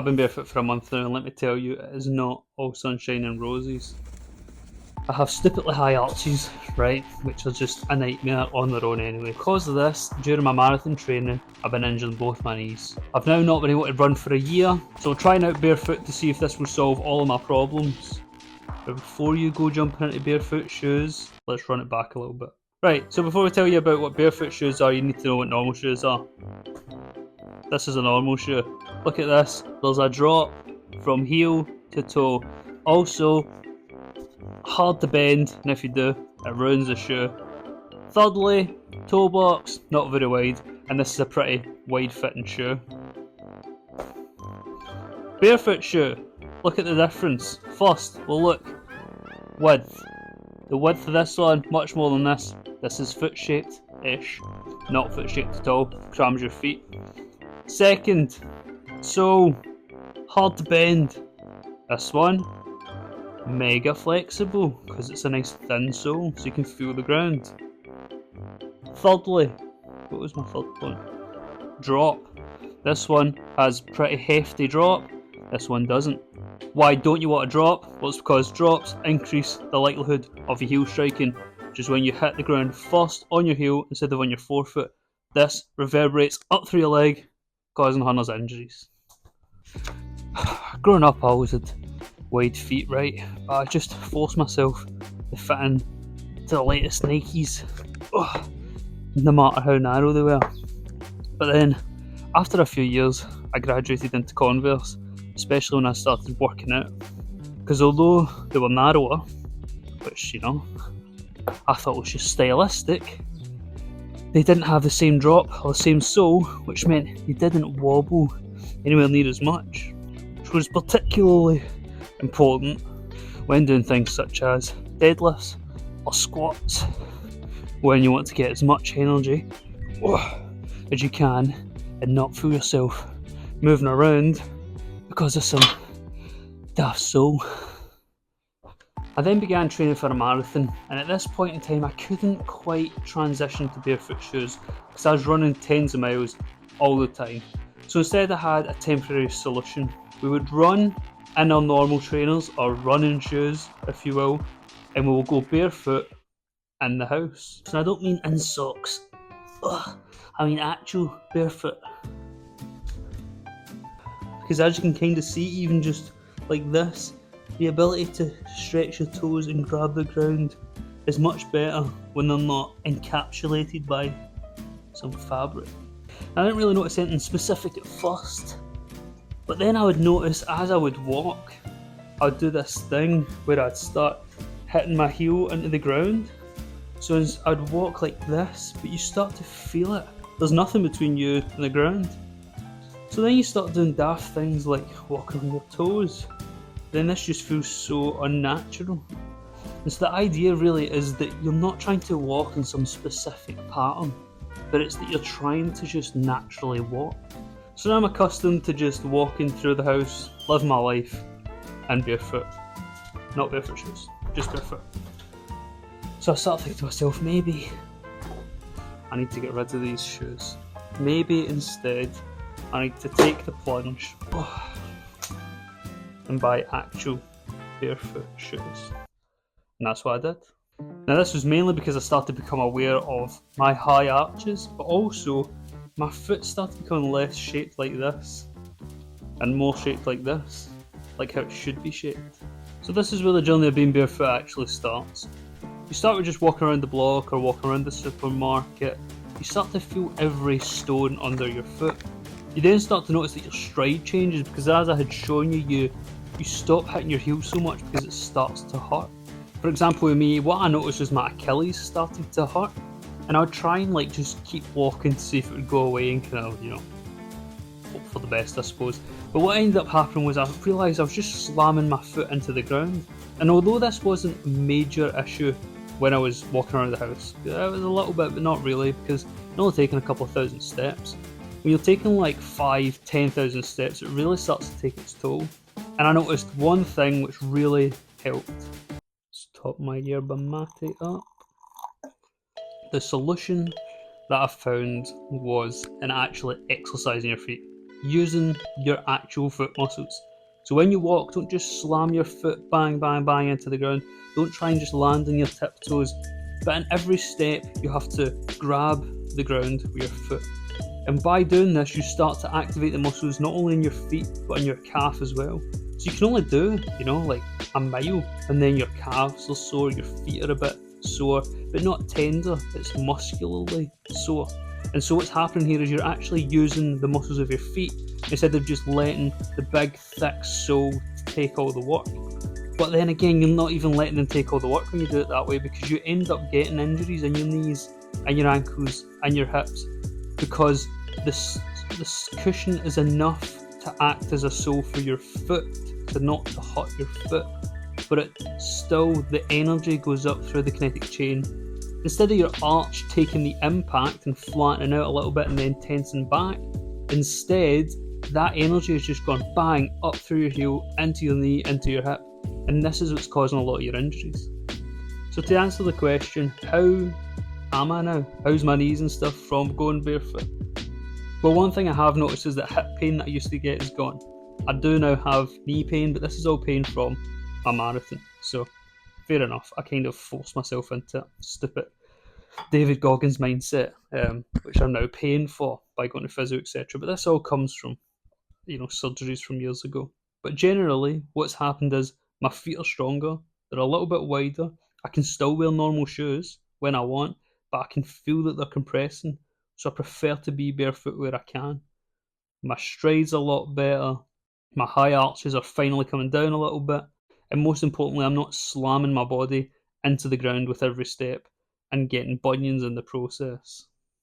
I've been barefoot for a month now, and let me tell you, it is not all sunshine and roses. I have stupidly high arches, right, which are just a nightmare on their own anyway. Because of this, during my marathon training, I've been injuring both my knees. I've now not been able to run for a year, so trying out barefoot to see if this will solve all of my problems. But before you go jumping into barefoot shoes, let's run it back a little bit. Right, so before we tell you about what barefoot shoes are, you need to know what normal shoes are. This is a normal shoe. Look at this, there's a drop from heel to toe. Also, hard to bend, and if you do, it ruins the shoe. Thirdly, toe box, not very wide, and this is a pretty wide fitting shoe. Barefoot shoe, look at the difference. First, we'll look width. The width of this one, much more than this. This is foot shaped-ish, not foot shaped at all, crams your feet. Second, sole, hard to bend. This one, mega flexible, because it's a nice thin sole, so you can feel the ground. Thirdly, what was my third point? Drop. This one has pretty hefty drop, this one doesn't. Why don't you want a drop? Well, it's because drops increase the likelihood of your heel striking, which is when you hit the ground first on your heel instead of on your forefoot. This reverberates up through your leg, causing hundreds of injuries. Growing up, I always had wide feet, right? But I just forced myself to fit in to the latest Nikes, no matter how narrow they were. But then, after a few years, I graduated into Converse, especially when I started working out. Because although they were narrower, which, you know, I thought was just stylistic, they didn't have the same drop or the same sole, which meant you didn't wobble anywhere near as much, which was particularly important when doing things such as deadlifts or squats, when you want to get as much energy as you can and not feel yourself moving around because of some daft sole. I then began training for a marathon, and at this point in time I couldn't quite transition to barefoot shoes because I was running tens of miles all the time. So instead I had a temporary solution. We would run in our normal trainers, or running shoes if you will, and we will go barefoot in the house. And I don't mean in socks, I mean actual barefoot. Because as you can kind of see, even just like this, the ability to stretch your toes and grab the ground is much better when they're not encapsulated by some fabric. I didn't really notice anything specific at first, but then I would notice as I would walk, I would do this thing where I'd start hitting my heel into the ground. So as I'd walk like this, but you start to feel it. There's nothing between you and the ground. So then you start doing daft things like walking on your toes. Then this just feels so unnatural. And so the idea really is that you're not trying to walk in some specific pattern, but it's that you're trying to just naturally walk. So now I'm accustomed to just walking through the house, living my life, and barefoot. Not barefoot shoes, just barefoot. So I started thinking to myself, maybe I need to get rid of these shoes. Maybe instead I need to take the plunge and buy actual barefoot shoes. And that's what I did. Now this was mainly because I started to become aware of my high arches, but also my foot started becoming less shaped like this and more shaped like this, like how it should be shaped. So this is where the journey of being barefoot actually starts. You start with just walking around the block or walking around the supermarket. You start to feel every stone under your foot. You then start to notice that your stride changes, because as I had shown you, you stop hitting your heel so much because it starts to hurt. For example with me, what I noticed was my Achilles started to hurt, and I would try and like just keep walking to see if it would go away and kind of, you know, hope for the best I suppose. But what ended up happening was I realised I was just slamming my foot into the ground. And although this wasn't a major issue when I was walking around the house, it was a little bit but not really, because I'm only taking a couple of thousand steps. When you're taking like 5,000-10,000 steps, it really starts to take its toll. And I noticed one thing which really helped. Stop my yerba mate up. The solution that I found was in actually exercising your feet. using your actual foot muscles. So when you walk, don't just slam your foot bang, bang, bang into the ground. Don't try and just land on your tiptoes. But in every step, you have to grab the ground with your foot. And by doing this, you start to activate the muscles not only in your feet, but in your calf as well. So you can only do, like a mile, and then your calves are sore, your feet are a bit sore, but not tender, it's muscularly sore. And so what's happening here is you're actually using the muscles of your feet instead of just letting the big, thick sole take all the work. But then again, you're not even letting them take all the work when you do it that way, because you end up getting injuries in your knees and your ankles and your hips, because this cushion is enough to act as a sole for your foot, to not to hurt your foot, but it still, the energy goes up through the kinetic chain. Instead of your arch taking the impact and flattening out a little bit and then tensing back, instead that energy has just gone bang up through your heel, into your knee, into your hip, and this is what's causing a lot of your injuries. So to answer the question, how am I now? How's my knees and stuff from going barefoot? Well, one thing I have noticed is that hip pain that I used to get is gone. I do now have knee pain, but this is all pain from a marathon. So fair enough, I kind of forced myself into it. Stupid David Goggins mindset, which I'm now paying for by going to physio, etc. But this all comes from, surgeries from years ago. But generally, what's happened is my feet are stronger, they're a little bit wider. I can still wear normal shoes when I want, but I can feel that they're compressing. So I prefer to be barefoot where I can. My stride's a lot better. My high arches are finally coming down a little bit. And most importantly, I'm not slamming my body into the ground with every step and getting bunions in the process.